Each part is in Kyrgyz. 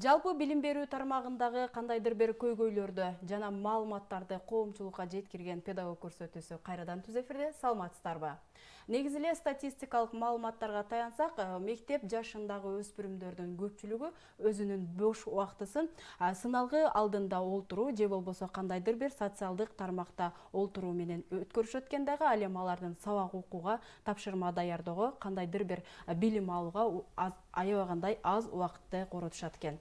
Жалпы билим берүү тармагындагы кандайдыр бир көйгөйлөрдү жана маалыматтарды коомчулукка жеткирген педагог көрсөтүүсү кайрадан түз эфирде. Саламатсыздарбы? Негизи эле статистикалык маалыматтарга таянсак, мектеп жашындагы өспүрүмдөрдүн көпчүлүгү өзүнүн бош убактысын сыналгы алдында олтуруу же болбосо кандайдыр бир социалдык тармакта олтуруу менен өткөрүшөт экен дагы. Ал эми алардын сабак окууга, тапшырма даярдоого, кандайдыр бир билим алууга аябагандай аз убакытты коротушат экен.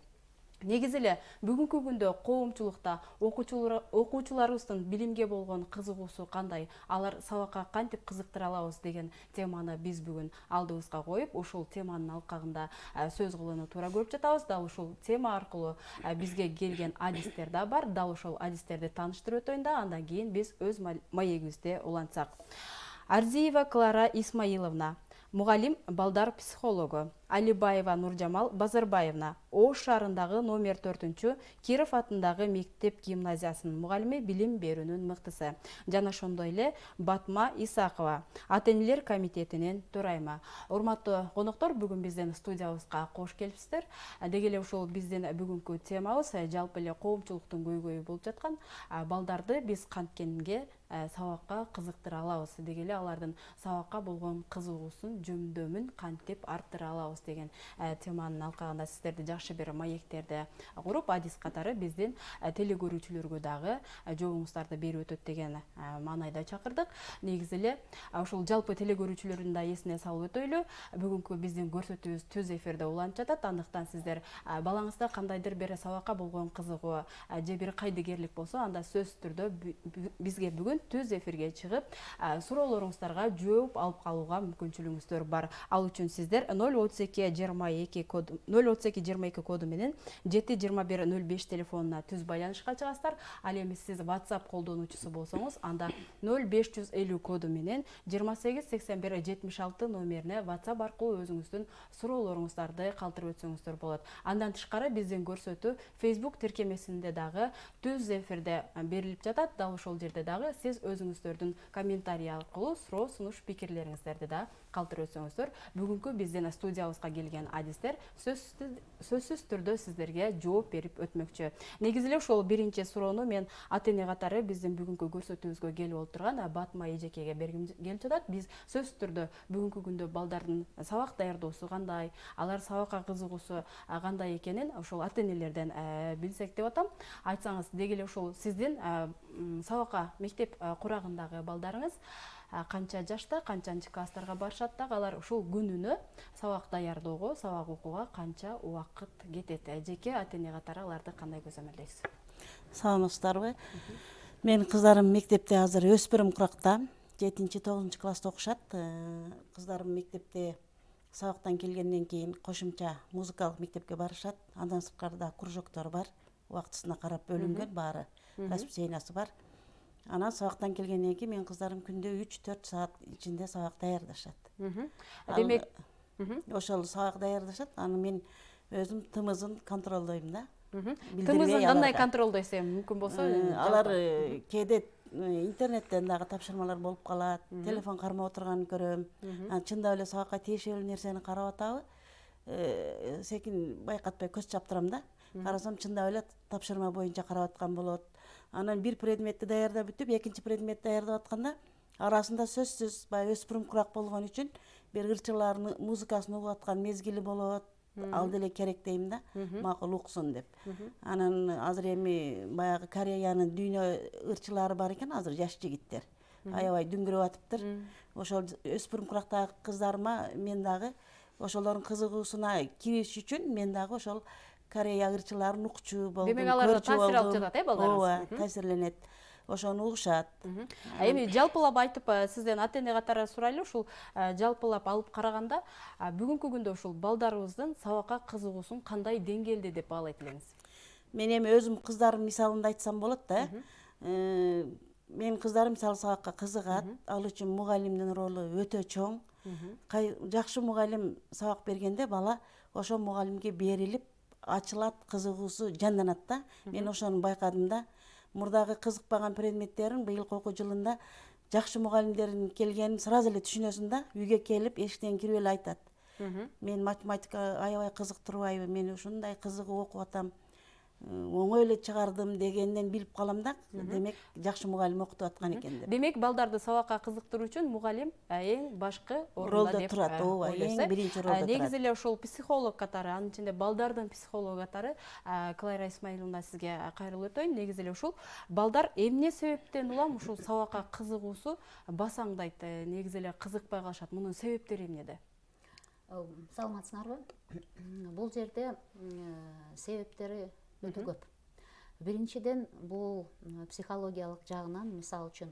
Негизи эле бүгүнкү күндө коомчулукта окуучуларыбыздын билимге болгон кызыгуусу кандай, алар сабакка кантип кызыктыра алабыз деген теманы биз бүгүн алдыбызга коюп, ушул теманын алкагында сөз кылууну туура көрүп жатабыз. Дал ушул тема аркылуу бизге келген адистер да бар. Дал ошол адистерди тааныштырып өтөйүн да, андан кийин биз өз маегибизде улантсак. Арзиева Клара Исмаиловна, мугалим, балдар психологу. Алибаева Нуржамал Базарбаевна, Ош шаарындагы номер 4 Киров атындагы мектеп гимназиясынын мугалими, билим берүүнүн мыктысы. Жана ошондой эле Батма Исакова, ата-энелер комитетинин төрайымы. Урматтуу коноктор, бүгүн биздин студиябызга кош келипсиздер. Деги эле ушул биздин бүгүнкү темабыз жалпы эле коомчулуктун көйгөйү болуп жаткан балдарды биз канткенге сабакка кызыктыра алабыз, деги эле алардын сабакка болгон кызыгуусун, жөндөмүн кантип арттыра алабыз деген теманын алкагында сиздерди жакшы бир маектерди куруп, адис катары биздин телекөрүүчүлөргө дагы жообуңуздарды берип өтөт деген маанайда чакырдык. Негизи эле ушул жалпы телекөрүүчүлөрдүн да эсине салып өтөйлү. Бүгүнкү биздин көрсөтүүбүз түз эфирде уланып жатат. Андыктан сиздер балаңызда кандайдыр бир сабакка болгон кызыгуу же бир кайдыгерлик болсо, анда сөзсүз түрдө бизге бүгүн түз эфирге чыгып суроолоруңуздарга жооп алып калууга мүмкүнчүлүгүңүздөр бар. Ал үчүн сиздер 032 22 коду менен 72105 телефонуна түз байланышка чыгасыздар. Ал эми сиз WhatsApp колдонуучусу болсоңуз, анда 0550 коду менен 288176 номерине WhatsApp аркылуу өзүңүздүн суроолоруңуздарды калтырып өтсөңүздөр болот. Андан тышкары биздин көрсөтүү Facebook тиркемесинде дагы түз эфирде берилип жатат. Дал ошол жерде дагы сиз өзүңүздөрдүн комментарий аркылуу суроо, сунуш, пикирлериңиздерди да калтырып өтсөңүздөр. Бүгүнкү биздин студиябызга келген адистер сөзсүз түрдө сиздерге жооп берип өтмөкчү. Негизи эле ошол биринчи суроону мен ата-эне катары биздин бүгүнкү көрсөтүүбүзгө келип отурган Батма эжекеге бергим келип жатат. Биз сөзсүз түрдө бүгүнкү күндө балдардын сабак даярдоосу кандай, алар сабакка кызыгуусу кандай экенин ошол ата-энелерден билсек деп атам. Айтсаңыз, деги эле ошол сиздин сабакка мектеп курагындагы балдарыңыз канча жашта, канчанчы класстарга барышат дагы, алар ушул күнүнө сабак даярдоого, сабак окууга канча убакыт кетет? Жеке ата-эне катары аларды кандай көзөмөлдөйсүз? Саламатсыздарбы? Менин кыздарым мектепте азыр өспүрүм куракта 7-9 класста окушат. Кыздарым мектепте сабактан келгенден кийин кошумча музыкалык мектепке барышат. Андан сырткарыда кружоктор бар. Убактысына карап бөлүнгөн, баары расписаниясы бар. Анан сабактан келгенден кийин менин кыздарым күндө 3-4 саат ичинде сабак даярдашат. Демек, ошол сабак даярдашат. Аны мен өзүм тымызын контролдойм да. Тымызын кандай контролдойсуз эми мүмкүн болсо? Алар кээде интернеттен дагы тапшырмалар болуп калат. Телефон кармап отурганын көрөм. Чындап эле сабакка тиешелүү нерсени карап атабы? Секин байкатпай көз чаптырам да. Карасам чындап эле тапшырма боюнча карап аткан болот. Анан бир предметти даярдап бүтүп, экинчи предметти даярдап атканда арасында сөзсүз баягы өспүрүм курак болгон үчүн бир ырчылардын музыкасын угуп аткан мезгили болот. Ал деле керек дейм да, макул уксун деп. Анан азыр эми баягы Кореянын дүйнө ырчылары бар экен, азыр жаш жигиттер. Аябай дүңгүрөп атыптыр. Ошол өспүрүм курактагы кыздарыма мен дагы ошолордун кызыгуусуна кириш үчүн мен дагы ошол Корея ырчыларын укчу болдум. Демек аларда таасир алып жатат, балдарыңыз? Ооба, таасирленет. Ошону угушат. Эми жалпылап айтып, сизден ата-эне катары сурайлы, ушул жалпылап алып караганда, бүгүнкү күндө ушул балдарыбыздын сабакка кызыгуусун кандай деңгээлде деп баалайт элеңиз? Мен эми өзүм кыздарым мисалында айтсам болот да. Менин кыздарым мисалы сабакка кызыгат. Ал үчүн мугалимдин ролу өтө чоң. Жакшы мугалим сабак бергенде бала ошол мугалимге берилип, ачылат, кызыгуусу жанданат да. Мен ошону байкадым да. Мурдагы кызыкпаган предметтерин быйылкы окуу жылында жакшы мугалимдердин келгенин сразу эле түшүнөсүң да. Үйгө келип, эшиктен кирип эле айтат. мен математика аябай кызыктырбайбы, мен ушундай кызыгып окуп атам, оңой эле чыгардым дегенден билип калам да, демек жакшы мугалим окутуп аткан экен деп. Демек балдарды сабакка кызыктыруу үчүн мугалим эң башкы орунда Ролдо деп турат, ооба, эң биринчи ролдо турат. негизи эле ошол психолог катары, анын ичинде балдардын психологу катары Клайра Исмаиловна сизге кайрылып өтөйүн. Негизи эле ушул балдар эмне себептен улам ушул сабакка кызыгуусу басаңдайт, негизи эле кызыкпай калышат. Мунун себептери эмнеде? Саламатсыңарбы? Бул жерде себептери өтө көп. Биринчиден, бул психологиялык жагынан, мисалы үчүн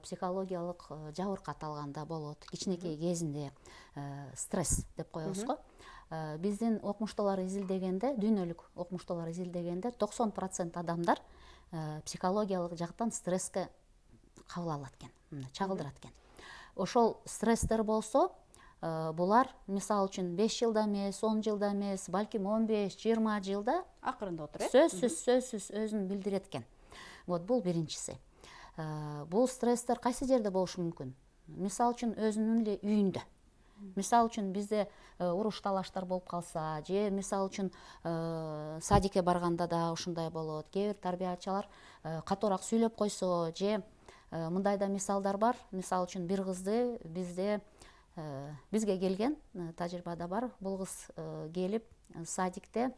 психологиялык жабыркат алганда болот. Кичинекей кезинде стресс деп коебуз го. Биздин окумуштуулар изилдегенде, дүйнөлүк окумуштуулар изилдегенде 90% адамдар психологиялык жактан стресске кабыл алат экен, чагылдырат экен. Ошол стресстер болсо, булар мисалы үчүн 5 жылда эмес, 10 жылда эмес, балким 15-20 жылда Акырында отур, сөзсүз өзүн билдирет экен. Вот бул биринчиси. Бул стресстер кайсы жерде болушу мүмкүн? Мисалы үчүн өзүнүн эле үйүндө. Мисалы үчүн бизде уруш талаштар болуп калса, же мисалы үчүн садикке барганда да ушундай болот. Кээ бир тарбиячылар катуураак сүйлөп койсо, же мындай да мисалдар бар. Мисалы үчүн бир кызды бизге келген тажрыйбада бар. Бул кыз келип садикте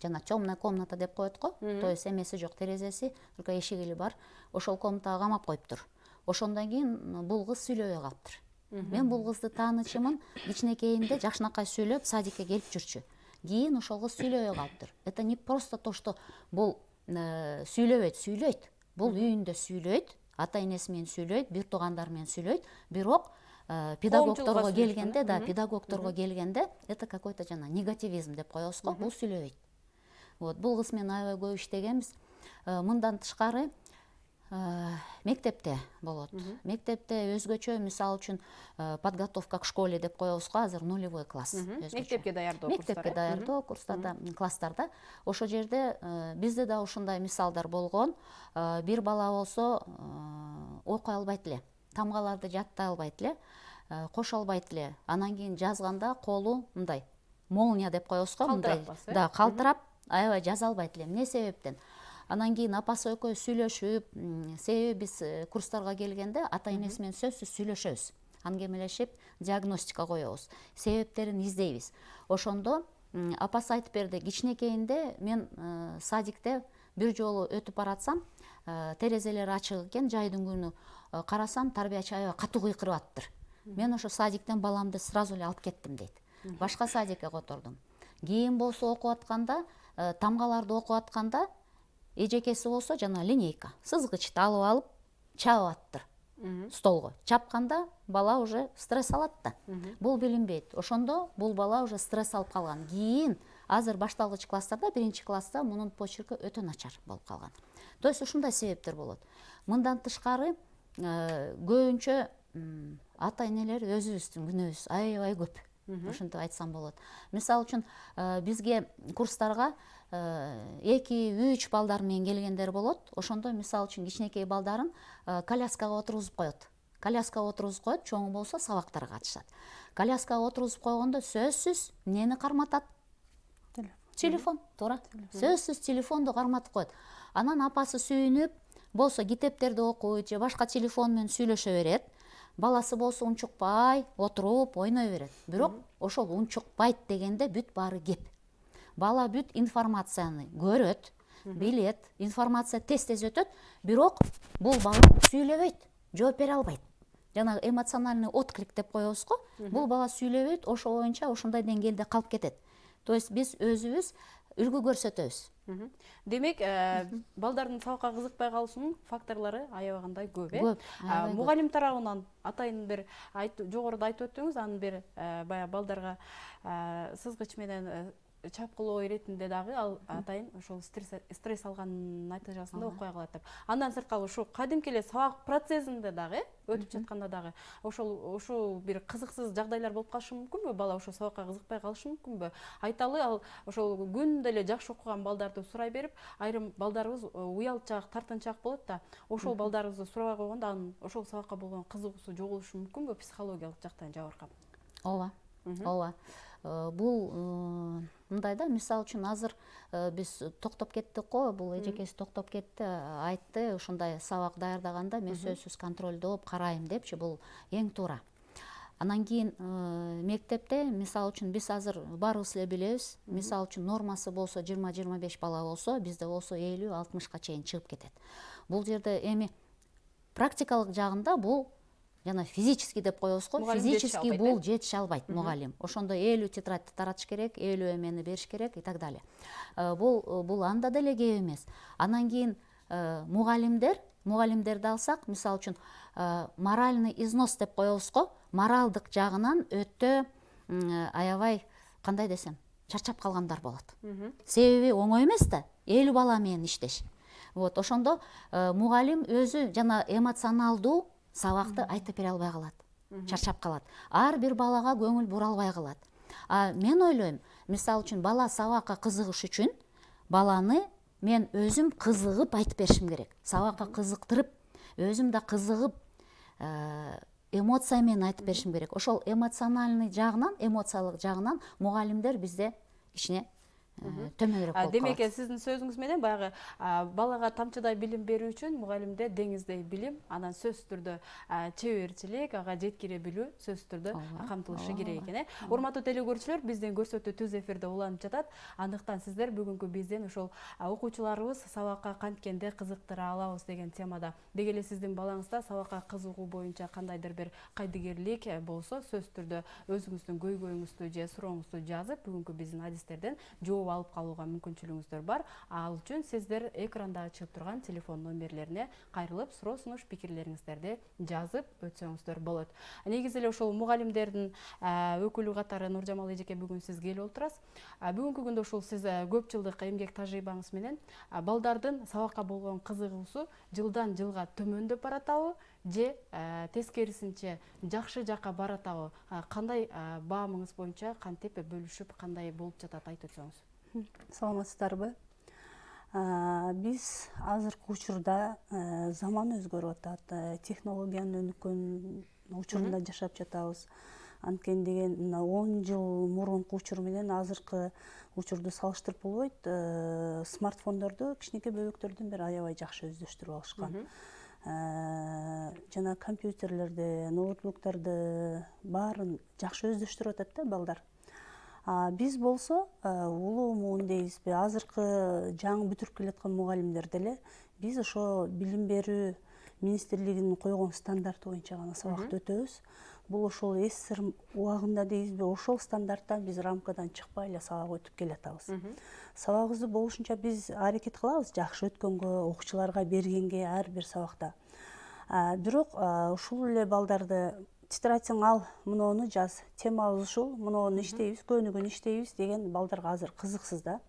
жана темная комната деп коет го. То есть эмеси жок, терезеси, только эшиги бар. Ошол комнатага камап коюптур. Ошондон кийин бул кыз сүйлөбөй калыптыр. Мен бул кызды таанычымын, кичинекейинде жакшынакай сүйлөп садикке келип жүрчү. Кийин ошол кыз сүйлөбөй калыптыр. Это не просто то, что бул сүйлөйт. Бул үйүндө сүйлөйт, ата энеси менен сүйлөйт, бир туугандар менен сүйлөйт, бирок педагогторго келгенде, педагогторго келгенде, это какой-то жана негативизм деп коебуз го, бул сүйлөбөйт. Вот, бул кыз менен аябай көп иштегенбиз. Мындан тышкары мектепте болот. Мектепте өзгөчө, мисалы үчүн подготовка к школе деп коебуз го, азыр нулевой класс. Мектепке даярдоо курстары. Мектепке даярдоо курстарда, класстарда. Ошо жерде бизде да ушундай мисалдар болгон. Бир бала болсо окуй албайт эле, тамгаларды жаттай албайт эле, кошо албайт эле. Анан кийин жазганда колу мындай молния деп коебуз го, мындай да калтырап, аябай жаза албайт эле. Эмне себептен? Анан кийин апасы экөө сүйлөшүп, себеби биз курстарга келгенде ата энеси менен сөзсүз сүйлөшөбүз. Аңгемелешип, диагностика коебуз. Себептерин издейбиз. Ошондо апасы айтып берди, кичинекейинде мен садикте бир жолу өтүп баратсам, терезелери ачык экен, жайдын күнү карасам, тарбиячы аябай катуу кыйкырып атыптыр. Мен ошо садиктен баламды сразу эле алып кеттим дейт. Башка садикке котордум. Кийин болсо окуп атканда, тамгаларды окуп атканда, эжекеси болсо жана линейка, сызгычты алып чабып аттыр столго. Чапканда бала уже стресс алат да. Бул билинбейт. Ошондо бул бала уже стресс алып калган. Кийин азыр башталгыч класстарда, биринчи класста мунун почерки өтө начар болуп калган. То есть ушундай себептер болот. Мындан тышкары көбүнчө ата энелер өзүбүздүн күнөөбүз аябай көп. Ошентип айтсам болот. Мисалы үчүн бизге курстарга 2-3 балдар менен келгендер болот. Ошондо мисалы үчүн кичинекей балдарын коляскага отургузуп коет. Коляскага отургузуп коет, чоң болсо сабактарга катышат. Коляскага отургузуп койгондо сөзсүз эмнени карматат? Телефон, туура. Сөзсүз телефонду карматып коет. Анан апасы сүйүнүп, болсо китептерди окуйт же башка телефон менен сүйлөшө берет. Баласы болсо унчукпай, отуруп, ойной берет. Бирок ошол унчукпайт дегенде бүт баары кеп. Бала бүт информацияны көрөт, билет, информация тез-тез өтөт, бирок бул бала сүйлөбөйт, жооп бере албайт. Жана эмоциональный отклик деп коебуз го. Бул бала сүйлөбөйт, ошо боюнча ошондой деңгээлде калып кетет. То есть биз өзүбүз үлгү көрсөтөбүз. Демек, балдардын сабакка кызыкпай калышынын факторлору аябагандай көп, Көп. Мугалим тарабынан атайын бир жогоруда айтып өттүңүз, анын бир бая балдарга сызгыч менен чапкылоо иретинде дагы ал атайын ошол стресс алганын натыйжасында окуя калат деп. Андан сырткары ушу кадимки эле сабак процессинде дагы өтүп жатканда дагы ошол бир кызыксыз жагдайлар болуп калышы мүмкүнбү? Бала ошол сабакка кызыкпай калышы мүмкүнбү? Айталы, ал ошол күндө эле жакшы окуган балдарды сурай берип, айрым балдарыбыз уялчаак, тартынчаак болот да. Ошол балдарыбызды сурабай койгондо анын ошол сабакка болгон кызыгуусу жоголушу мүмкүнбү психологиялык жактан жабыркап? Ооба, ооба. Бул мындай да, мисалы үчүн азыр биз токтоп кеттик го, бул эжекеси токтоп кетти, айтты ушундай сабак даярдаганда мен сөзсүз контролдоп карайм депчи, бул эң туура. Анан кийин мектепте мисалы үчүн биз азыр баарыбыз эле билебиз, мисалы үчүн нормасы болсо 20-25 бала болсо, бизде болсо 50-60 чейин чыгып кетет. Бул жерде эми практикалык жагында бул жана физически деп коебуз го, физически бул жетише албайт мугалим. Ошондо 50 тетрадьты таратыш керек, 50 эмени бериш керек и так далее. Бул анда деле кеп эмес. Анан кийин мугалимдерди алсак, мисалы үчүн моральный износ деп коебуз го, моралдык жагынан өтө аябай, кандай десем, чарчап калгандар болот. Себеби оңой эмес да, 50 бала менен иштеш. Вот, ошондо мугалим өзү жана эмоционалдуу сабакты айтып бере албай калат, чарчап калат. Ар бир балага көңүл бура албай калат. Мен ойлойм, мисалы үчүн бала сабакка кызыгыш үчүн баланы мен өзүм кызыгып айтып беришим керек. Сабакка кызыктырып, өзүм да кызыгып, эмоция менен айтып беришим керек. Ошол эмоциональный жагынан, эмоциялык жагынан мугалимдер бизде кичине төмөнүрөөк болуп калат. Демек, сиздин сөзүңүз менен баягы балага тамчыдай билим берүү үчүн мугалимде деңиздей билим, анан сөзсүз түрдө чеберчилик, ага жеткире билүү сөзсүз түрдө камтылышы керек экен. Урматтуу телекөрүүчүлөр, биздин көрсөтүү түз эфирде уланып жатат. Андыктан сиздер бүгүнкү бизден ошол окуучуларыбыз сабакка канткенде кызыктыра алабыз деген темада, деги эле сиздин балаңызда сабакка кызыгуу боюнча кандайдыр бир кайдыгерлик болсо, сөзсүз түрдө өзүңүздүн көйгөйүңүздү же сурооңузду жазып, бүгүнкү биздин адистерден жооп алып калууга мүмкүнчүлүгүңүздөр бар. Ал үчүн сиздер экрандагы чыгып турган телефон номерлерине кайрылып, суроо сунуш пикирлериңиздерди жазып өтсөңүздөр болот. Негизи эле ошол мугалимдердин өкүлү катары Нуржамал эжеке бүгүн сиз келип отурасыз. Бүгүнкү күндө ушул сиз көп жылдык эмгек тажрыйбаңыз менен балдардын сабакка болгон кызыгуусу жылдан жылга төмөндөп баратабы же тескерисинче жакшы жакка баратабы? Кандай баамыңыз боюнча кантип бөлүшүп, кандай болуп жатат, айтып өтсөңүз. Саламатсыздарбы? Биз азыркы учурда заман өзгөрүп атат, технологиянын өнүккөн учурунда жашап жатабыз. Анткени деген 10 жыл мурунку учур менен азыркы учурду салыштырып болбойт. Смартфондорду кичинекей бөбөктөрдөн бери аябай жакшы өздөштүрүп алышкан. Жана компьютерлерди, ноутбуктарды баарын жакшы өздөштүрүп атат да балдар. Биз болсо улуу муун дейбизби, азыркы жаңы бүтүрүп келаткан мугалимдер деле биз ошо билим берүү министрлигинин койгон стандарты боюнча гана сабакты өтөбүз. Бул ошол СССР убагында дейбизби, ошол стандарттан биз рамкадан чыкпай эле сабак өтүп келатабыз. Сабагыбызды болушунча биз аракет кылабыз жакшы өткөнгө, окуучуларга бергенге ар бир сабакта. Бирок ушул эле балдарды тетрадьсың ал, муну жаз, темабыз ушул, муну иштейбиз, көнүгүн иштейбиз деген балдарга азыр кызыксыз да.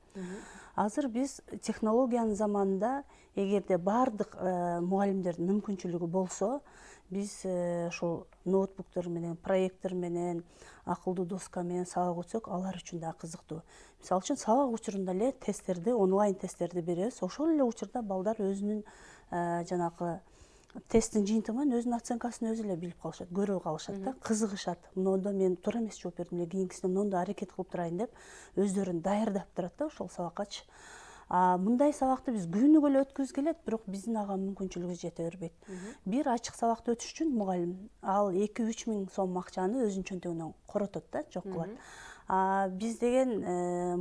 Азыр биз технологиянын заманында эгерде бардык мугалимдердин мүмкүнчүлүгү болсо, биз ошол ноутбуктор менен, проектор менен, акылдуу доска менен сабак өтсөк, алар үчүн да кызыктуу. Мисалы үчүн сабак учурунда эле тесттерди, онлайн тесттерди беребиз. Ошол эле учурда балдар өзүнүн жанагы тесттин жыйынтыгы өзүнүн оценкасын өзү эле билип калышат, көрүп калышат да, кызыгышат. Мындан мен туура эмес жооп бердим эле, кийинкисине мындай аракет кылып турайын деп өздөрүн даярдап турат да ошол сабаккачы. Мындай сабакты биз күнүгө эле өткүзүбүз келет, бирок биздин ага мүмкүнчүлүгүбүз жете бербейт. Бир ачык сабакты өтүш үчүн мугалим ал 2-3 миң сом акчаны өзүнүн чөнтөгүнөн коротот да, жок кылат. Биз деген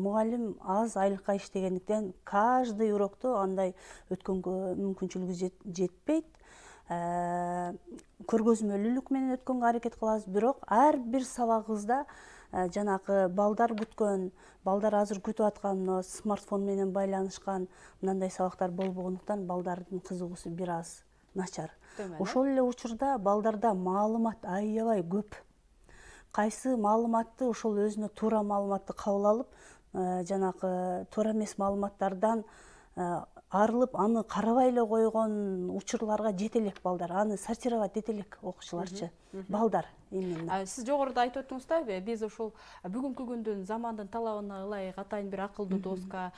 мугалим аз айлыкка иштегендиктен каждый урокту андай өткөнгө мүмкүнчүлүгү жетпейт. Көргөзмөлүүлүк менен өткөнгө аракет кылабыз, бирок ар бир сабагыбызда жанагы балдар күткөн, балдар азыр күтүп аткан смартфон менен байланышкан мындай сабактар болбогондуктан балдардын кызыгуусу бир аз начар. Ошол эле учурда балдарда маалымат аябай көп. Кайсы маалыматты ошол өзүнө туура маалыматты кабыл алып, жанагы туура эмес маалыматтардан арылып, аны карабай эле койгон учурларга жете элек балдар, аны сортировать эте элек окуучуларчы. балдар именно. Сиз жогоруда айтып өттүңүз да, биз ошол бүгүнкү күндүн замандын талабына ылайык атайын бир акылдуу доска,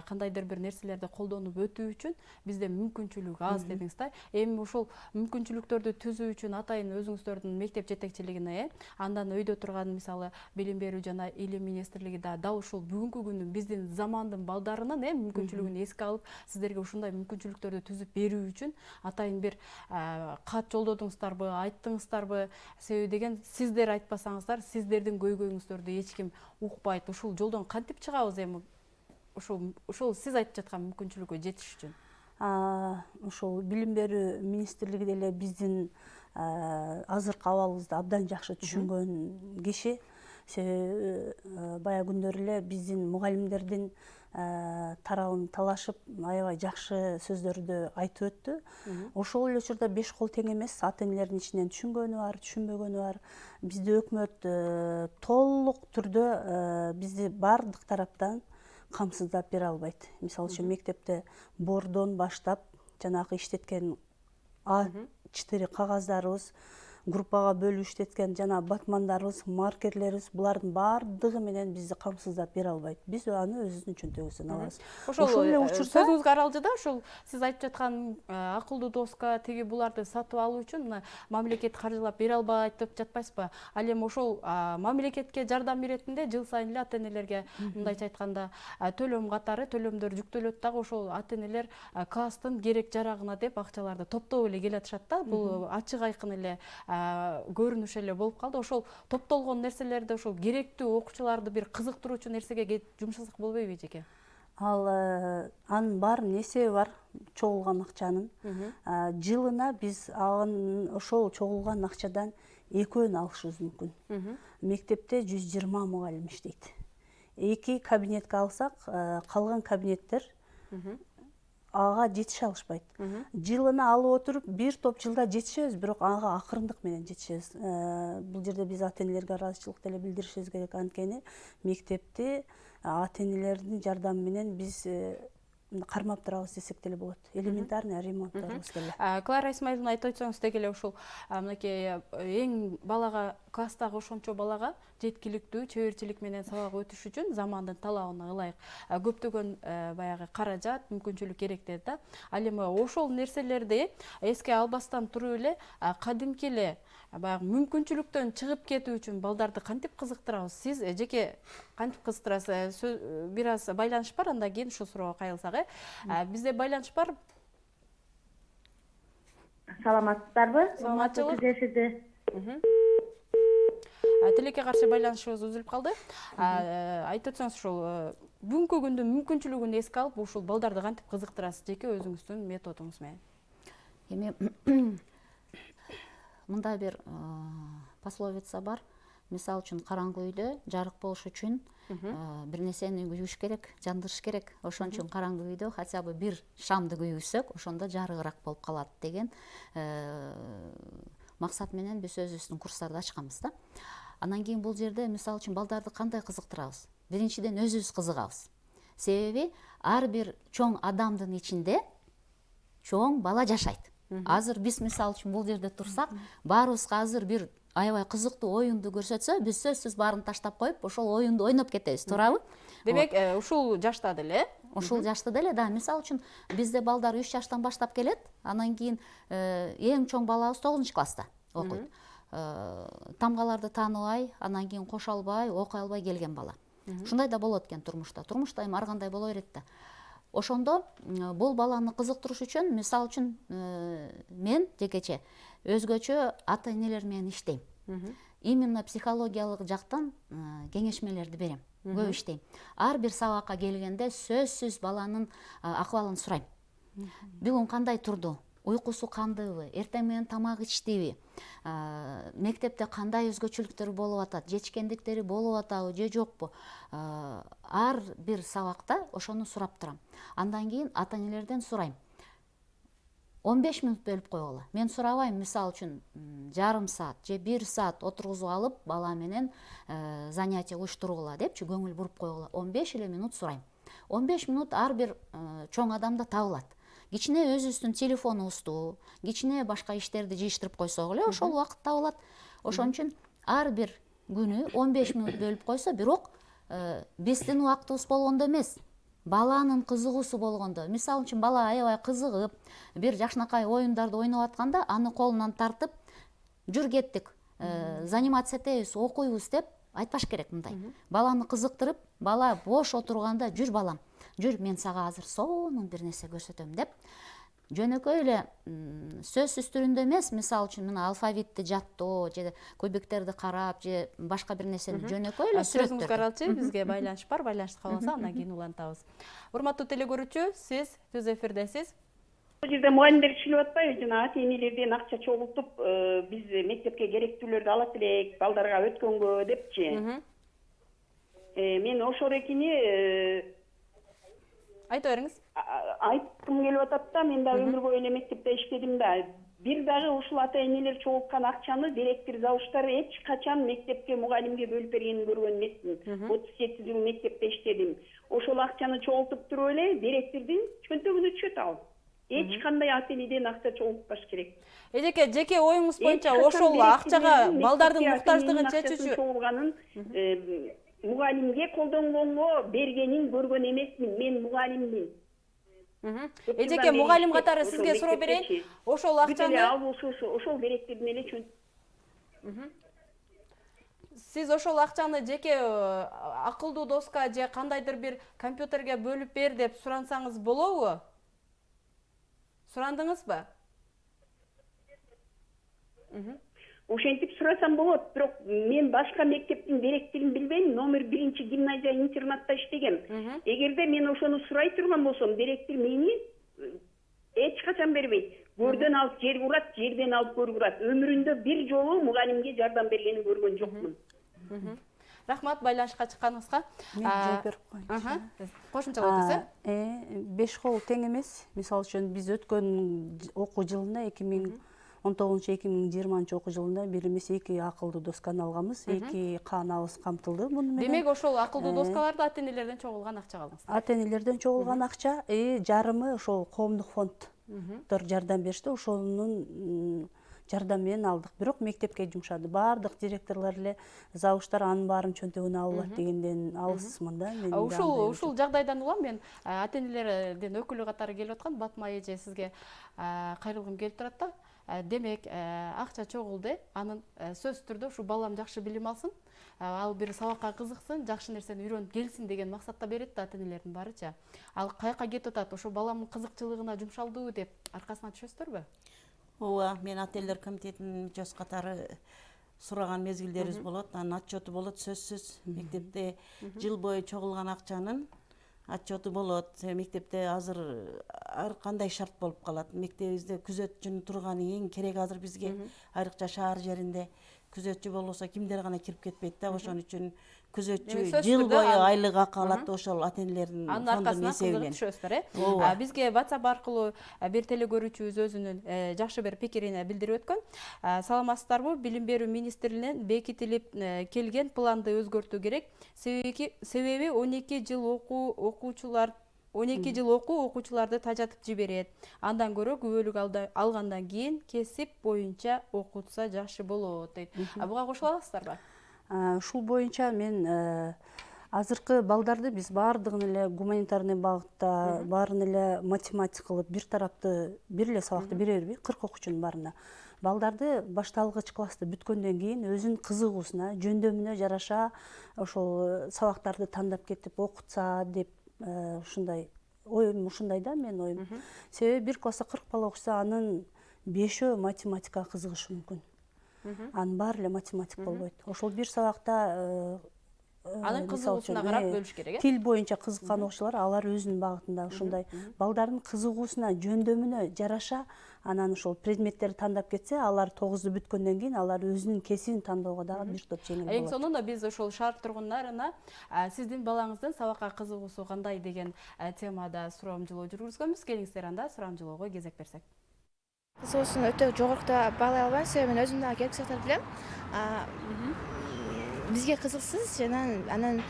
кандайдыр бир нерселерди колдонуп өтүү үчүн бизде мүмкүнчүлүк аз дедиңиз да. Эми ошол мүмкүнчүлүктөрдү түзүү үчүн атайын өзүңүздөрдүн мектеп жетекчилигине, андан өйдө турган мисалы билим берүү жана илим министрлиги да ушул бүгүнкү күндүн биздин замандын балдарынын мүмкүнчүлүгүн эске алып, сиздерге ушундай мүмкүнчүлүктөрдү түзүп берүү үчүн атайын бир кат жолдодуңуздарбы, айттыңыздарбы? Себеби деген сиздер айтпасаңыздар, сиздердин көйгөйүңүздөрдү эч ким укпайт. Ушул жолдон кантип чыгабыз эми? Ушул сиз айтып жаткан мүмкүнчүлүккө жетиш үчүн. Ошол билим берүү министрлиги деле биздин азыркы абалыбызды абдан жакшы түшүнгөн киши. Себеби бая күндөрү эле биздин мугалимдердин тарабын талашып, аябай жакшы сөздөрдү айтып өттү. Ошол эле учурда 5 кол тең эмес, ата энелердин ичинен түшүнгөнү бар, түшүнбөгөнү бар. Бизде өкмөт толук түрдө бизди баардык тараптан камсыздап бере албайт. Мисалы үчүн мектепте бордон баштап жанагы иштеткен А4 кагаздарыбыз, группага бөлүп иштеткен жана батмандарыбыз, маркерлерибиз, булардын баардыгы менен бизди камсыздап бере албайт. Биз аны өзүбүздүн чөнтөгүбүздөн алабыз. Ошол эле учурда сөзүңүзгө аралды да, ошол сиз айтып жаткан акылдуу доска, тиги буларды сатып алуу үчүн мына мамлекет каржылап бере албайт деп жатпайсызбы? Ал эми ошол мамлекетке жардам иретинде жыл сайын эле ата энелерге мындайча айтканда төлөм катары төлөмдөр жүктөлөт дагы, ошол ата энелер класстын керек жарагына деп акчаларды топтоп эле келатышат да. Бул ачык айкын эле көрүнүш эле болуп калды. Ошол топтолгон нерселерди ошол керектүү окуучуларды бир кызыктыруучу нерсеге жумшасак болбойбу эжеке? Анын баарынын эсеби бар, чогулган акчанын. Жылына биз ошол чогулган акчадан экөөнү алышыбыз мүмкүн. Мектепте 120 мугалим иштейт. 2 кабинетке алсак, калган кабинеттер ага жетише алышпайт. Жылына алып отуруп, бир топ жылда жетишебиз, бирок ага акырындык менен жетишебиз. Бул жерде биз ата энелерге ыраазычылык деле билдиришибиз керек, анткени мектепти ата энелердин жардамы менен биз кармап турабыз десек деле болот. Элементарный ремонттарыбыз деле. Клара Исмаиловна айтып өтсөңүз деги эле ушул мынакей эң балага, класстагы ошончо балага жеткиликтүү чеберчилик менен сабак өтүш үчүн замандын талабына ылайык көптөгөн баягы каражат, мүмкүнчүлүк керек деди да. Ал эми ошол нерселерди эске албастан туруп эле кадимки эле баягы мүмкүнчүлүктөн чыгып кетүү үчүн балдарды кантип кызыктырабыз? Сиз жеке кантип кызыктырасыз? Бир аз байланыш бар, андан кийин ушул суроого кайрылсак. Бизде байланыш бар. Саламатсыздарбы? Саламатчылык. Эфирде. Тилекке каршы байланышыбыз үзүлүп калды. Айтып өтсөңүз ушул бүгүнкү күндүн мүмкүнчүлүгүн эске алып, ушул балдарды кантип кызыктырасыз жеке өзүңүздүн методуңуз менен? Эми мындай бир пословица бар. Мисалы үчүн караңгы үйдө жарык болуш үчүн бир нерсени күйүш керек, жандырыш керек. Ошон үчүн караңгы үйдө хотя бы бир шамды күйүрсөк, ошондо жарыгыраак болуп калат деген максат менен биз өзүбүздүн курстарды ачканбыз да. Андан кийин бул жерде мисалы үчүн балдарды кандай кызыктырабыз? Биринчиден өзүбүз кызыгабыз. Себеби ар бир чоң адамдын ичинде чоң бала жашайт. Азыр биз мисалы үчүн бул жерде турсак, баарыбызга азыр бир аябай кызыктуу оюнду көрсөтсө, биз сөзсүз баарын таштап коюп, ошол оюнду ойноп кетебиз, туурабы? Демек, ушул жашта деле? Ушул жашта деле, да. Мисалы үчүн бизде балдар 3 жаштан баштап келет, анан кийин эң чоң балабыз 9 класста окуйт. Тамгаларды тааныбай, анан кийин кошо албай, окуй албай келген бала. Ушундай да болот экен турмушта. Турмушта эми ар кандай боло берет да. Ошондо бул баланы кызыктырыш үчүн, мисалы үчүн мен жекече өзгөчө ата энелер менен иштейм. Именно психологиялык жактан кеңешмелерди берем. Көп иштейм. Ар бир сабакка келгенде сөзсүз баланын акыбалын сурайм. Бүгүн кандай турду? Уйкусу кандайбы? Эртең менен тамак ичтиби? Мектепте кандай өзгөчөлүктөр болуп атат? Жетишкендиктери болуп атабы же жокпу? Ар бир сабакта ошону сурап турам. Андан кийин ата энелерден сурайм. 15 минут бөлүп койгула. Мен сурабайм, мисалы үчүн жарым саат же 1 саат отургузуп алып, бала менен занятие уюштургула депчи көңүл буруп койгула. 15 эле минут сурайм. 15 минут ар бир чоң адамда табылат. кичине өзүбүздүн телефонубузду, кичине башка иштерди жыйыштырып койсок эле ошол убакыт табылат. Ошон үчүн ар бир күнү 15 мүнөт бөлүп койсо, бирок биздин убактыбыз болгондо эмес, баланын кызыгуусу болгондо. Мисалы үчүн бала аябай кызыгып, бир жакшынакай оюндарды ойноп атканда аны колунан тартып, жүр кеттик, заниматься этебиз, окуйбуз деп айтпаш керек мындай. Баланы кызыктырып, бала бош отурганда жүр балам, жүр мен сага азыр сонун бир нерсе көрсөтөм деп, жөнөкөй эле сөзсүз түрүндө эмес, мисалы үчүн мына алфавитти жаттоо же көбөктерди карап же башка бир нерсени жөнөкөй эле Сөзүңүзгө каралчы, бизге байланыш бар, байланышты кабыл алсак, андан кийин улантабыз. Урматтуу телекөрүүчү, сиз түз эфирдесиз. Бул жерде мугалимдер түшүнүп атпайбы, жана ата энелерден акча чогултуп, биз мектепке керектүүлөрдү алат элек, балдарга өткөнгө депчи. Мен ошол экени Айта бериңиз. айткым келип атат да, мен да өмүр бою эле мектепте иштедим да. Бир дагы ушул ата энелер чогулткан акчаны директор завуштары эч качан мектепке мугалимге бөлүп бергенин көргөн эмесмин. 37 жыл мектепте иштедим. Ошол акчаны чогултуп туруп эле директордун чөнтөгүнө түшөт ал. Эч кандай ата энеден акча чогултпаш керек. Эжеке, жеке оюңуз боюнча ошол акчага балдардын муктаждыгын чечүүчү чогулганын мугалимге колдонгонго бергенин көргөн эмесмин. Мен мугалиммин. Эжеке, мугалим катары сизге суроо берейин. Ошол акчаны ошол директордун эле чөнтөгүнө. Сиз ошол акчаны жеке акылдуу доска же кандайдыр бир компьютерге бөлүп бер деп сурансаңыз болобу? Сурандыңызбы? Ошентип сурасам болот, бирок мен башка мектептин директорун билбейм, номер 1 гимназия интернатта иштегем. Эгерде мен ошону сурай турган болсом, директор мени эч качан бербейт. Көрдөн алып жер курат, жерден алып көр курат. Өмүрүндө бир жолу мугалимге жардам бергенин көргөн жокмун. Рахмат байланышка чыкканыңызга. Мен жооп берип коеюнчу. Кошумчалап өтөсү. 5 кол тең эмес. Мисалы үчүн биз өткөн окуу жылында 2019-2020 окуу жылында бир эмес 2 акылдуу досканы алганбыз. 2 каанабыз камтылды муну менен. Демек ошол акылдуу доскаларды ата энелерден чогулган акча алдыңыз. Ата энелерден чогулган акча, жарымы ошол коомдук фонддор жардам беришти. Ошонун жардам менен алдык. Бирок мектепке жумшады. Баардык директорлор эле завуштар анын баарын чөнтөгүнө алат дегенден алысмын да. Ушул жагдайдан улам мен ата энелердин өкүлү катары келип аткан Батма эже сизге кайрылгым келип турат да. Демек, акча чогулду, анын сөз түрдө ушу балам жакшы билим алсын, ал бир сабакка кызыксын, жакшы нерсени үйрөнүп келсин деген максатта берет да ата энелердин баарыча. Ал каяка кетип атат, ошо баламдын кызыкчылыгына жумшалдыбы деп аркасынан түшөсүздөр? Ооба, мен ата энелер комитетинин мүчөсү катары сураган мезгилдерибиз болот. Анын отчету болот сөзсүз. Мектепте жыл бою чогулган акчанын отчету болот. Мектепте азыр ар кандай шарт болуп калат. Мектебибизде күзөтчүнүн турганы эң керек азыр бизге. Айрыкча шаар жеринде күзөтчү болбосо кимдер гана кирип кетпейт да. Ошон үчүн күзөтчү жыл бою айлык акы алат, ошол ата энелердин анын аркасынан кызыгып түшөсүздөр. Бизге WhatsApp аркылуу бир телекөрүүчүбүз өзүнүн жакшы бир пикирин билдирип өткөн. Саламатсыздарбы? Билим берүү министрлигинен бекитилип келген планды өзгөртүү керек. Себеби 12 жыл окуучуларды тажатып жиберет. Андан көрө күбөлүк алгандан кийин кесип боюнча окутса жакшы болот дейт. Буга кошула аласыздарбы? Ушул боюнча мен азыркы балдарды биз баардыгын эле гуманитарный багытта, баарын эле математика кылып, бир тарапты бир эле сабакты бере бербей, 40 окуучунун баарына. Балдарды башталгыч классты бүткөндөн кийин өзүнүн кызыгуусуна, жөндөмүнө жараша ошол сабактарды тандап кетип окутса деп ушундай оюм ушундай да, менин оюм. Себеби бир класста 40 бала окуса, анын 5-өө математикага кызыгышы мүмкүн. Анын баары эле математик болбойт. Ошол бир сабакта анын кызыгуусуна карап бөлүш керек. Тил боюнча кызыккан окуучулар, алар өзүнүн багытында ушундай балдардын кызыгуусуна, жөндөмүнө жараша анан ошол предметтерди тандап кетсе, алар 9-ду бүткөндөн кийин алар өзүнүн кесибин тандоого дагы бир топ жеңил болот. Эң сонунда биз ошол шаар тургундарына сиздин балаңыздын сабакка кызыгуусу кандай деген темада сурамжылоо жүргүзгөнбүз. Келиңиздер анда сурамжылоого кезек берсек. Кызыгуусун өтө жогорукта баалай албайм, себеби мен өзүм дагы керектүү сабактарды билем. Бизге кызыксыз жана анан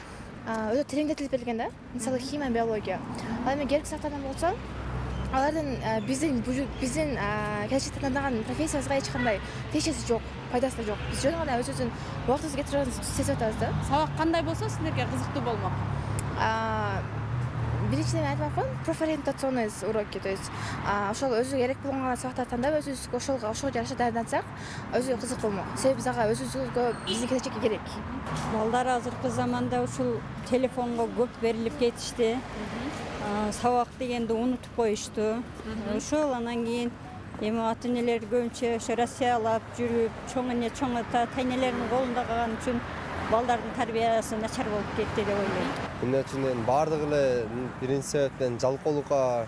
өтө тереңдетилип берилген да. Мисалы химия, биология. Ал эми керектүү сабактардан болсо, алардын биздин келечекте тандаган профессиябызга эч кандай тиешеси жок, пайдасы да жок. Биз жөн гана өзүбүздүн убактыбызды кетирүүнү сезип атабыз да. Сабак кандай болсо силерге кызыктуу болмок? Биринчиден айтып аткан профориентационный уроки, то есть ошол өзү керек болгон сабактарды тандап өзүбүзгө ошого жараша даярдансак өзү кызык болмок. Себеби биз ага өзүбүзгө биздин келечекке керек. Балдар азыркы заманда ушул телефонго көп берилип кетишти. Сабак дегенди унутуп коюшту. Ошол анан кийин эми ата энелер көбүнчө ошо Россиялап жүрүп, чоң эне чоң ата энелеринин колунда калган үчүн балдардын тарбиясы начар болуп кетти деп ойлойм. Эмне үчүн баардыгы эле биринчи себептен жалкоолукка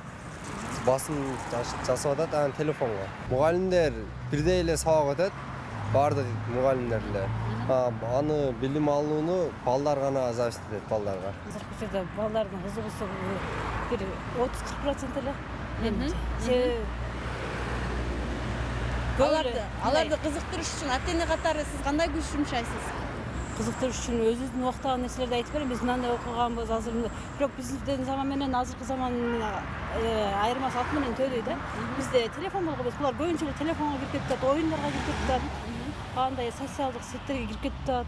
басым жасап атат, анан телефонго. Мугалимдер бирдей эле сабак өтөт, баардык мугалимдер эле. Аны билим алууну балдар гана зависит этет балдарга. Азыркы учурда балдардын кызыгуусу бир 30-40% эле. Себеби Аларды кызыктырыш үчүн ата эне катары сиз кандай күч жумшайсыз? кызыктырыш үчүн өзүбүздүн убактаган нерселерди айтып берем. Биз мындай окуганбыз азыр. Бирок биздин заман менен азыркы замандын айырмасы алты менен төдөй да. Бизде телефон болгонбуз. Булар көбүнчө телефонго кирип кетип атат, оюндарга кирип кетип атат. Кандай социалдык сеттерге кирип кетип атат.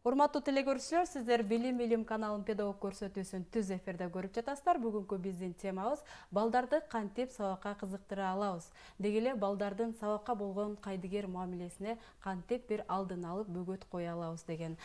Урматтуу телекөрүүчүлөр, сиздер Билим каналынын педагог көрсөтүүсүн түз эфирде көрүп жатасыздар. Бүгүнкү биздин темабыз балдарды кантип сабакка кызыктыра алабыз. Деги эле балдардын сабакка болгон кайдыгер мамилесине кантип бир алдын алып бөгөт кое алабыз деген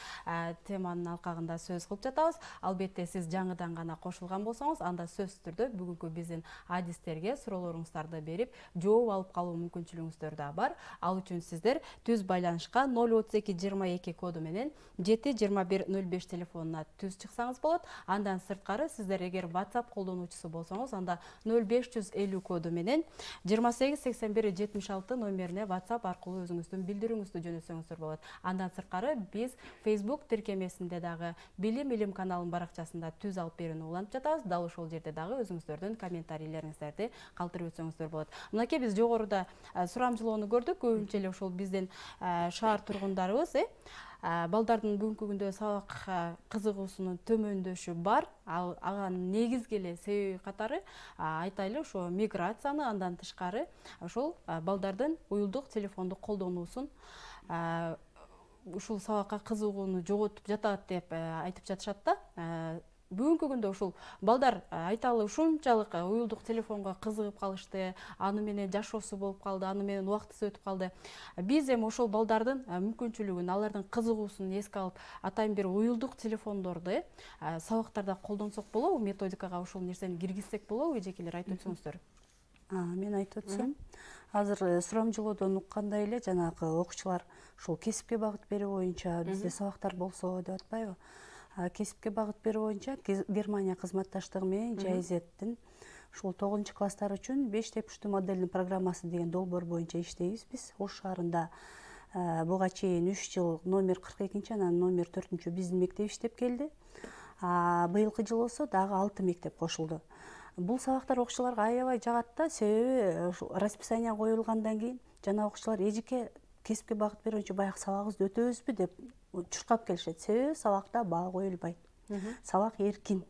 теманын алкагында сөз кылып жатабыз. Албетте сиз жаңыдан гана кошулган болсоңуз, анда сөзсүз түрдө бүгүнкү биздин адистерге суроолоруңуздарды берип, жооп алып калуу мүмкүнчүлүгүңүздөр да бар. Ал үчүн сиздер түз байланышка 03222 коду менен 7-21-05 телефонуна түз чыксаңыз болот. Андан сырткары сиздер эгер WhatsApp колдонуучусу болсоңуз, анда 0550 коду менен 288176 номерине WhatsApp аркылуу өзүңүздүн билдирүүңүздү жөнөтсөңүздөр болот. Андан сырткары биз Facebook тиркемесинде дагы Билим каналынын баракчасында түз алып берүүнү улантып жатабыз. Дал ошол жерде дагы өзүңүздөрдүн комментарийлериңиздерди калтырып өтсөңүздөр болот. Мынакей биз жогоруда сурамжылоону көрдүк. Көбүнчө эле ошол биздин шаар тургундарыбыз балдардын бүгүнкү күндө сабакка кызыгуусунун төмөндөшү бар. Ага негизги эле себеби катары айтайлы ошо миграцияны, андан тышкары ошол балдардын уюлдук телефонду колдонуусун ушул сабакка кызыгууну жоготуп жатат деп айтып жатышат да. Бүгүнкү күндө ушул балдар айталы ушунчалык уюлдук телефонго кызыгып калышты, аны менен жашоосу болуп калды, аны менен убактысы өтүп калды. Биз эми ошол балдардын мүмкүнчүлүгүн, алардын кызыгуусун эске алып, атайын бир уюлдук телефондорду сабактарда колдонсок болобу, методикага ошол нерсени киргизсек болобу, эжекелер айтып өтсөңүздөр. Мен айтып өтсөм, азыр сурамжылоодон уккандай эле жанагы окуучулар ушул кесипке багыт берүү боюнча бизде сабактар болсо деп атпайбы? Кесипке багыт берүү боюнча Германия кызматташтыгы менен ЖАИЗдин ушул 9-класстар үчүн 5 тепиштүү модельдин программасы деген долбоор боюнча иштейбиз биз. Ош шаарында буга чейин 3 жыл номер 42, анан номер 4 биздин мектеп иштеп келди. Быйылкы жыл болсо дагы 6 мектеп кошулду. Бул сабактар окуучуларга аябай жагат да, себеби расписание коюлгандан кийин жана окуучулар эжеке кесипке багыт берүү боюнча баягы сабагыбызды өтөбүзбү деп чуркап келишет. Себеби сабакта баа коюлбайт. Сабак эркин.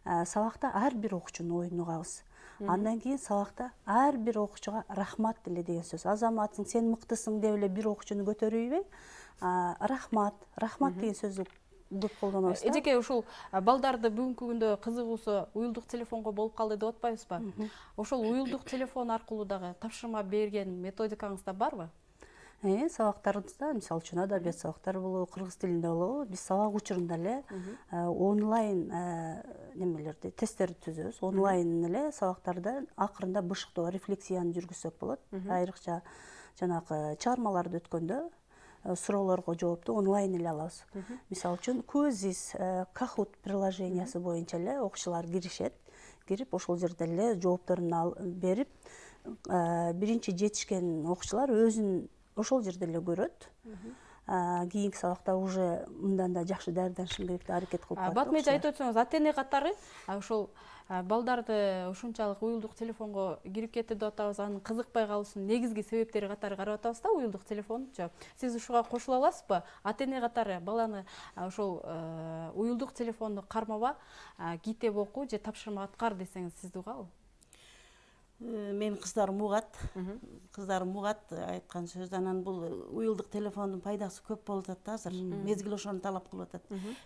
Сабакта ар бир окуучунун оюн угабыз. Андан кийин сабакта ар бир окуучуга рахмат деле деген сөз. Азаматсың, сен мыктысың деп эле бир окуучуну көтөрүйбөй, рахмат деген сөздү көп колдонобуз. Эжеке ушул балдарды бүгүнкү күндө кызыгуусу уюлдук телефонго болуп калды деп атпайбызбы? Ошол уюлдук телефон аркылуу дагы тапшырма берген методикаңызда барбы? Сабактарыбызда, мисалы үчүн адабият сабактары болобу, кыргыз тилинде болобу, биз сабак учурунда эле онлайн немелерди, тесттерди түзөбүз. Онлайн эле сабактарда акырында бышыктоо, рефлексияны жүргүзсөк болот. Айрыкча жанагы чыгармаларды өткөндө суроолорго жоопту онлайн эле алабыз. Мисалы үчүн Квизис, Kahoot приложениясы боюнча эле окуучулар киришет. Кирип ошол жерде эле жоопторун берип, биринчи жетишкен окуучулар өзүн ошол жерде эле көрөт. Кийинки сабакта уже мындан да жакшы даярданышым керек деп аракет кылып атат. Батмеже айтып өтсөңүз, ата эне катары ошол Балдарды ушунчалык уюлдук телефонго кирип кетти деп атабыз, анын кызыкпай калуусунун негизги себептери катары карап атабыз да уюлдук телефончу. Сиз ушуга кошула аласызбы? Ата-эне катары баланы ошол уюлдук телефонду кармаба, китеп окуу же тапшырма аткар десеңиз сизди угабы? Мен кыздарым угат. Кыздарым угат айткан сөздү. Анан бул уюлдук телефондун пайдасы көп болуп атат да азыр. Мезгил ошону талап кылып атат.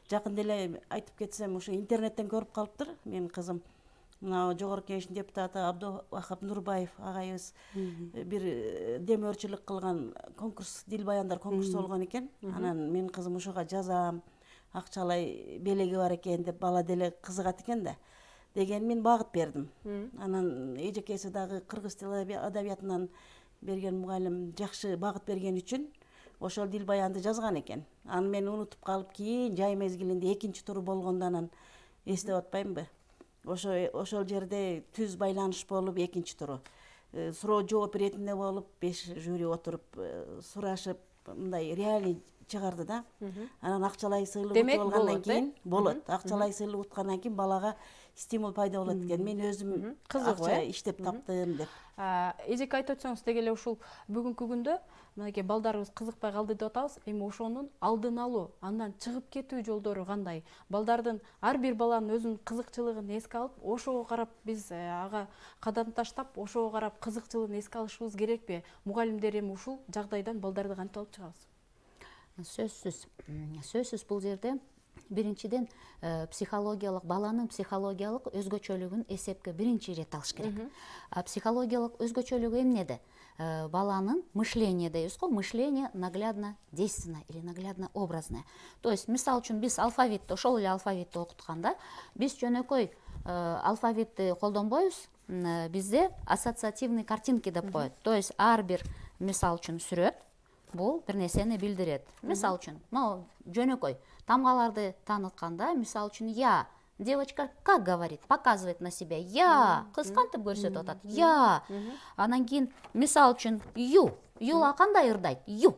Жакында эле айтып кетсем, ушу интернеттен көрүп калыптыр менин кызым. Мына жогорку кеңештин депутаты Абдувахап Нурбаев агайыбыз бир демөөрчүлүк кылган конкурс, дил баяндар конкурсу болгон экен. Анан менин кызым ошого жазам, акчалай белеги бар экен деп бала деле кызыгат экен да. Деген мен багыт бердим. Анан эжекеси дагы кыргыз тил адабиятынан берген мугалим жакшы багыт берген үчүн ошол дил баянды жазган экен. Аны мен унутуп калып, кийин жай мезгилинде экинчи туру болгондо анан эстеп атпаймынбы? Ошол жерде түз байланыш болуп экинчи туру. Суроо жооп иретинде болуп 5 жюри отуруп сурашып, мындай реалий чыгарды да. Анан акчалай сыйлык утуп алгандан кийин болот. Акчалай сыйлык уткандан кийин балага стимул пайда болот экен. Мен өзүм акча иштеп таптым деп. Эжеке айтып өтсөңүз, деги эле ушул бүгүнкү күндө мынакей балдарыбыз кызыкпай калды деп атабыз. Эми ошонун алдын алуу, андан чыгып кетүү жолдору кандай? Балдардын ар бир баланын өзүнүн кызыкчылыгын эске алып, ошого карап биз ага кадам таштап, ошого карап кызыкчылыгын эске алышыбыз керекпи? Мугалимдер эми ушул жагдайдан балдарды кантип алып чыгабыз? Сөзсүз бул жерде биринчиден баланын психологиялык өзгөчөлүгүн эсепке биринчи ирет алыш керек. Психологиялык өзгөчөлүгү эмнеде? Баланын мышление дейбиз го, мышление наглядно действенное или наглядно образное. То есть мисал үчүн биз алфавитти, ошол эле алфавитти окутканда биз жөнөкөй алфавитти колдонбойбуз, бизде ассоциативный картинки деп коет. То есть ар бир мисал үчүн сүрөт бул бир нерсени билдирет. Мисал үчүн, жөнөкөй тамгаларды таанытканда, мисал үчүн я, девочка как говорит, показывает на себя, я, кыз кантип көрсөтүп атат, я. Анан кийин мисал үчүн юла кандай ырдайт, ю.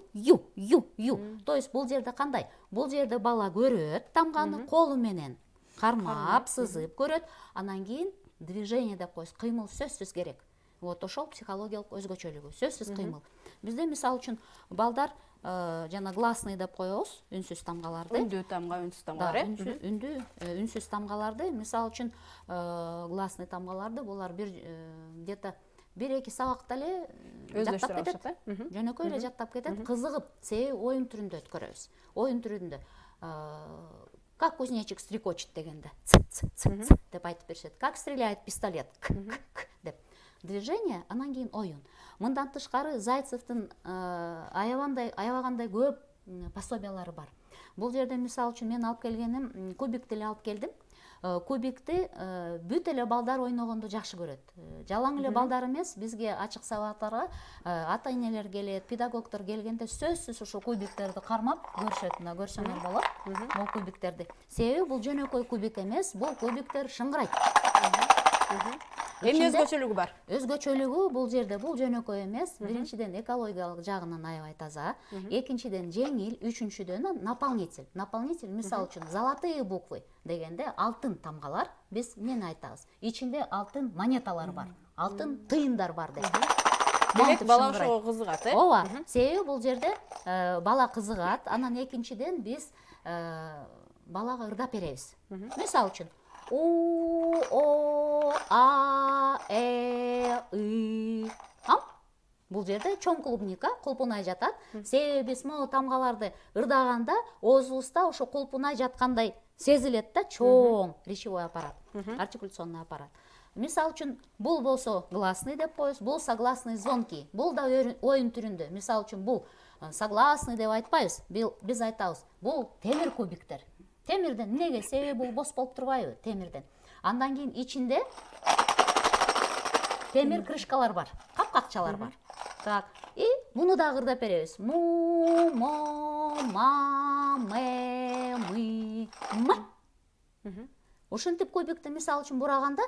То есть бул жерде кандай? Бул жерде бала көрөт тамганы колу менен кармап, сызып көрөт, анан кийин движение деп коебуз, кыймыл сөзсүз керек. Вот ошол психологиялык өзгөчөлүгү, сөзсүз кыймыл. Бизде мисал үчүн балдар жана гласный деп коебуз, үнсүз тамгаларды. Үндүү тамга, үнсүз тамгалар. Үнсүз тамгаларды, мисал үчүн гласный тамгаларды булар где-то 1-2 сабакта эле жаттап кетет. Жөнөкөй эле жаттап кетет, кызыгып, себеби оюн түрүндө өткөрөбүз. Оюн түрүндө как кузнечик стрекочет дегенде деп айтып беришет. Как стреляет пистолет деп. Движение, анан кийин оюн. Мындан тышкары Зайцевдин аябагандай көп пособиялары бар. Бул жерде мисал үчүн мен алып келгеним кубикти эле алып келдим. Кубикти бүт эле балдар ойногонду жакшы көрөт. Жалаң эле балдар эмес, бизге ачык сабактарга ата-энелер келет, педагогдор келгенде сөзсүз ушул кубиктерди кармап көрүшөт. Мына көрсөңөр болот, бул кубиктерди. Себеби бул жөнөкөй кубик эмес, бул кубиктер шыңгырайт. Эмне өзгөчөлүгү бар? Өзгөчөлүгү бул жерде бул жөнөкөй эмес. Биринчиден экологиялык жагынан аябай таза, экинчиден жеңил, үчүнчүдөн наполнитель. Наполнитель мисал үчүн золотые буквы дегенде алтын тамгалар, биз эмнени айтабыз? Ичинде алтын монеталар бар, алтын тыйындар бар деп. Демек бала ошого кызыгат, Ооба, себеби бул жерде бала кызыгат, анан экинчиден биз балага ырдап беребиз. Мисал үчүн У, О, А, Э, И. Бул жерде чоң клубника, кулпунай жатат. Себеби биз могу тамгаларды ырдаганда оозубузда ошо кулпунай жаткандай сезилет да, чоң речевой аппарат, артикуляционный аппарат. Мисал үчүн бул болсо гласный деп коебуз, бул согласный звонкий. Бул да оюн түрүндө. Мисал үчүн бул согласный деп айтпайбыз, биз айтабыз, бул темир кубиктер. Темирден эмнеге? Себеби бул бос болуп турбайбы? Темирден. Андан кийин ичинде темир крышкалар бар, капкакчалар бар. Так, и муну да ырдап беребиз. Му, мо, ма, ме, мы, ма. Ушинтип кубикти мисал үчүн бураганда,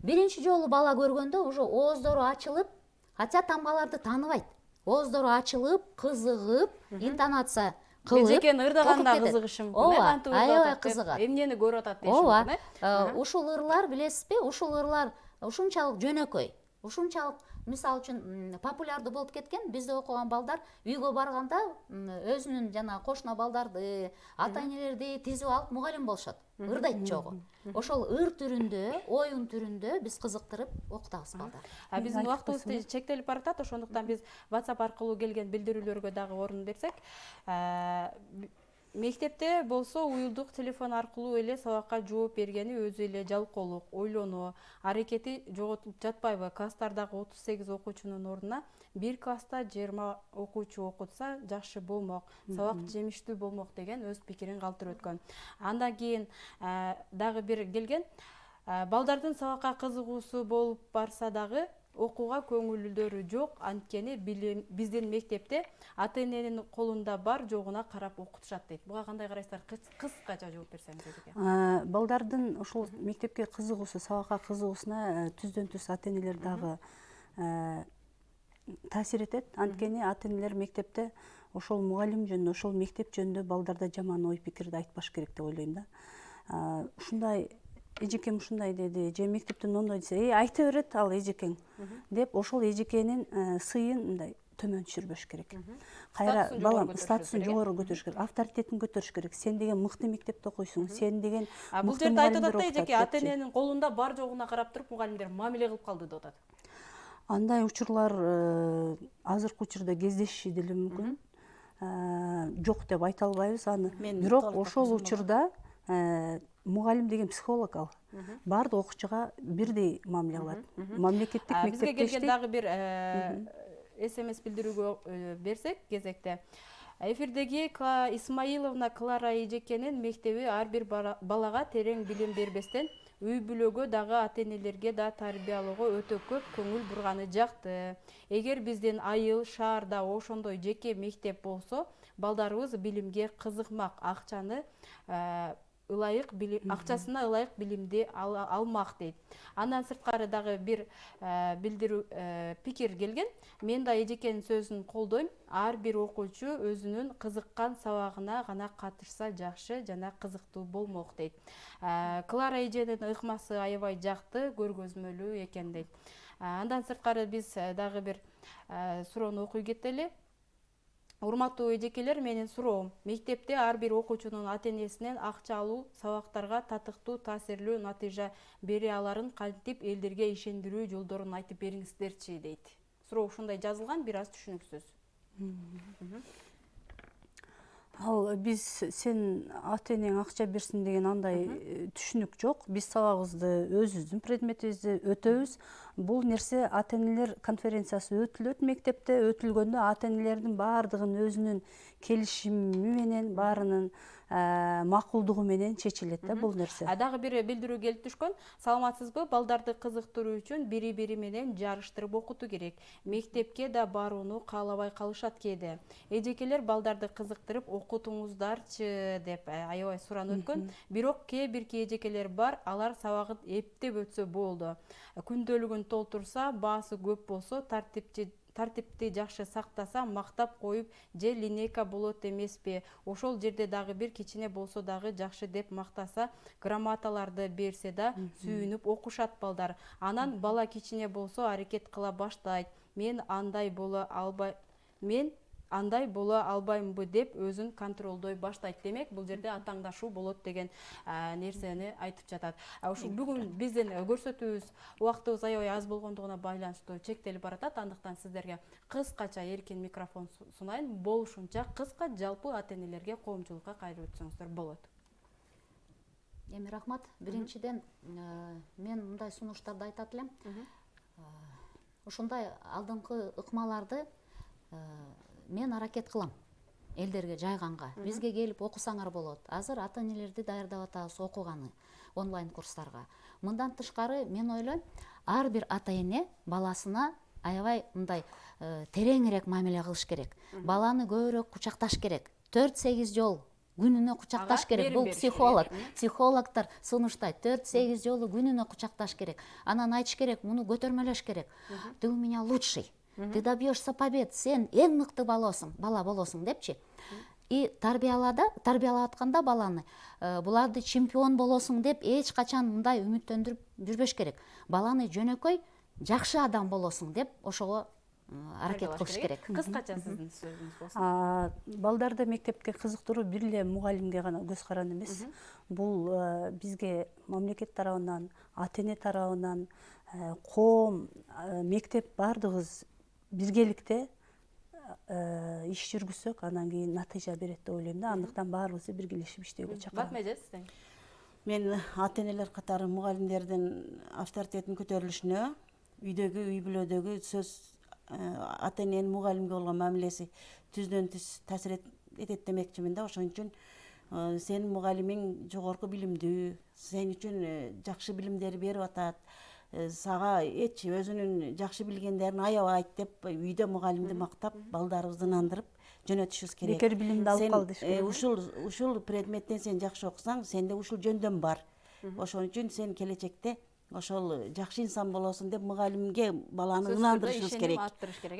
биринчи жолу бала көргөндө уже ооздору ачылып, хотя тамгаларды тааныбайт. Ооздору ачылып, кызыгып, интонация кылып эжекени ырдаганда окуп кетет. кызыгышы мүмкүн. Ооба, Кантип аябай ырдап атат деп, кызыгат. эмнени көрүп атат дейиш Ооба, мүмкүн. ушул ырлар билесизби? Ушул ырлар ушунчалык жөнөкөй, ушунчалык мисалы үчүн популярдуу болуп кеткен. Бизде окуган балдар үйгө барганда өзүнүн жана кошуна балдарды, ата энелерди тизип алып мугалим болушат. Ырдайт жогу. Ошол ыр түрүндө, оюн түрүндө биз кызыктырып окутабыз балдар. Биздин убактыбыз чектелип баратат, ошондуктан биз WhatsApp аркылуу келген билдирүүлөргө дагы орун берсек, мектепте болсо уюлдук телефон аркылуу эле сабакка жооп бергени өзү эле жалкоолук, ойлонуу аракети жоготуп жатпайбы? Класстардагы 38 окуучунун ордуна бир класста 20 окуучу окутса жакшы болмок, сабак жемиштүү болмок деген өз пикирин калтырып өткөн. Андан кийин дагы бир келген, балдардын сабакка кызыгуусу болуп барса дагы окууга көңүлдөрү жок, анткени биздин мектепте ата эненин колунда бар жогуна карап окутушат дейт. Буга кандай карайсыздар? Кыскача жооп берсеңиз эжеке. Балдардын ошол мектепке кызыгуусу, сабакка кызыгуусуна түздөн түз ата энелер дагы таасир этет. Анткени ата энелер мектепте ошол мугалим жөнүндө, ошол мектеп жөнүндө балдарда жаман ой пикирди айтпаш керек деп ойлойм да. Ушундай эжекем ушундай деди, же мектептен мондой десе, айта берет ал эжекең деп, ошол эжекенин сыйын мындай төмөн түшүрбөш керек. Кайра балам статусун жогору көтөрүш керек, авторитетин көтөрүш керек. Сен деген мыкты мектепте окуйсуң, сен деген Бул жерде айтып атат да эжеке, ата эненин колунда бар жогуна карап туруп мугалимдер мамиле кылып калды деп атат. Андай учурлар азыркы учурда кездешиши деле мүмкүн. Жок деп айта албайбыз аны. Бирок ошол учурда мугалим деген психолог ал. Баардык окуучуга бирдей мамиле кылат. Мамлекеттик мектепте бизге келген дагы бир СМС билдирүүгө берсек кезекте. Эфирдеги Исмаиловна Клара эжекенин мектеби ар бир балага терең билим бербестен үй бүлөгө дагы ата энелерге да тарбиялоого өтө көп көңүл бурганы жакты. Эгер биздин айыл шаарда ошондой жеке мектеп болсо, балдарыбыз билимге кызыкмак, акчасына ылайык билимди алмак дейт. Андан сырткары дагы бир билдирүү пикир келген. Мен да эжекенин сөзүн колдойм. Ар бир окуучу өзүнүн кызыккан сабагына гана катышса жакшы жана кызыктуу болмок дейт. Клара эженин ыкмасы аябай жакты, көргөзмөлүү экен дейт. Андан сырткары биз дагы бир суроону окуй кетели. Урматтуу эжекелер, менин суроом. Мектепте ар бир окуучунун ата энесинен акча алуу сабактарга татыктуу, таасирлүү натыйжа бере аларын кантип элдерге ишендирүү жолдорун айтып бериңиздерчи дейт. Суроо ушундай жазылган, бир аз түшүнүксүз. Ал биз сен ата энең акча берсин деген андай түшүнүк жок. Биз сабагыбызды өзүбүздүн предметибизди өтөбүз. Бул нерсе ата энелер конференциясы өтүлөт мектепте. Өтүлгөндө ата энелердин баардыгын өзүнүн келишими менен, баарынын макулдугу менен чечилет да бул нерсе. Дагы бир билдирүү келип түшкөн. Саламатсызбы? Балдарды кызыктыруу үчүн бири-бири менен жарыштырып окутуу керек. Мектепке да барууну каалабай калышат кээде. Эжекелер балдарды кызыктырып окутуңуздарчы деп аябай суранып өткөн. Бирок бирки эжекелер бар, алар сабагын эптеп өтсө болду. Күндөлүгүн толтурса, баасы көп болсо, тартипти жакшы сактаса, мактап коюп, же линейка болот эмеспи? Ошол жерде дагы бир кичине болсо дагы жакшы деп мактаса, грамоталарды берсе да сүйүнүп окушат балдар. Анан бала кичине болсо аракет кыла баштайт. Мен андай боло албаймбы деп өзүн контролдой баштайт. Демек, бул жерде атаңдашуу болот деген нерсени айтып жатат. Ушул бүгүн биздин көрсөтүүбүз убактыбыз аябай аз болгондугуна байланыштуу чектелип баратат. Андыктан сиздерге кыскача эркин микрофон сунайын. Болушунча кыска жалпы ата энелерге, коомчулукка кайрып өтсөңүздөр болот. Эми рахмат. Биринчиден мен мындай сунуштарды айтат элем. Ушундай алдыңкы ыкмаларды мен аракет кылам элдерге жайганга. Бизге келип окусаңар болот. Азыр ата энелерди даярдап атабыз окуганы онлайн курстарга. Мындан тышкары мен ойлойм, ар бир ата эне баласына аябай мындай тереңирээк мамиле кылыш керек. Баланы көбүрөөк кучакташ керек. 4-8 жол күнүнө кучакташ керек. Бул психологдор сунуштайт. 4-8 жолу күнүнө кучакташ керек. Анан айтыш керек, муну көтөрмөлөш керек. Ты у меня лучший. Ты добьешься побед, сен эң мыкты бала болосуң депчи. и тарбиялап атканда баланы буларды чемпион болосуң деп эч качан мындай үмүттөндүрүп жүрбөш керек. Баланы жөнөкөй жакшы адам болосуң деп ошого аракет кылыш керек. Кыскача сиздин сөзүңүз болсун. Балдарды мектепке кызыктыруу бир эле мугалимге гана көз каран эмес. Бул бизге мамлекет тарабынан, ата эне тарабынан, коом, мектеп баардыгыбыз биргеликте иш жүргүзсөк, анан кийин натыйжа берет деп ойлойм да. Андыктан баарыбызды биргелешип иштөөгө чакырам. Батма эже сизден. Мен ата энелер катары мугалимдердин авторитетинин көтөрүлүшүнө, үй бүлөдөгү сөз ата эненин мугалимге болгон мамилеси түздөн түз таасир этет демекчимин да. Ошон үчүн сенин мугалимиң жогорку билимдүү, сен үчүн жакшы билимдерди берип атат, сага эч өзүнүн жакшы билгендерин аябайт деп үйдө мугалимди мактап, балдарыбызды ынандырып жөнөтүшүбүз керек. Бекер билимди алып калды дешкен. Ушул предметтен сен жакшы окусаң, сенде ушул жөндөн бар. Ошон үчүн сен келечекте ошол жакшы инсан болосуң деп мугалимге баланы ынандырышыбыз керек.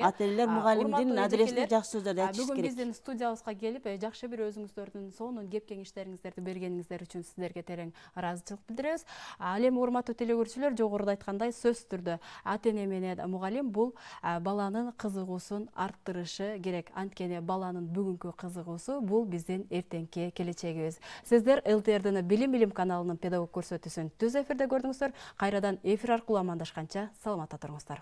Ата энелер мугалимдин адресине жакшы сөздөрдү айтышыбыз керек. Бүгүн биздин студиябызга келип, жакшы бир өзүңүздөрдүн сонун кеп кеңештериңиздерди бергениңиздер үчүн сиздерге терең ыраазычылык билдиребиз. Ал эми урматтуу телекөрүүчүлөр, жогоруда айткандай сөзсүз түрдө ата эне менен мугалим бул баланын кызыгуусун арттырышы керек. Анткени баланын бүгүнкү кызыгуусу бул биздин эртеңки келечегибиз. Сиздер ЛТРдын Билим каналынын педагог көрсөтүүсүн түз эфирде көрдүңүздөр. Кайрадан эфир аркылуу амандашканча саламатта туруңуздар.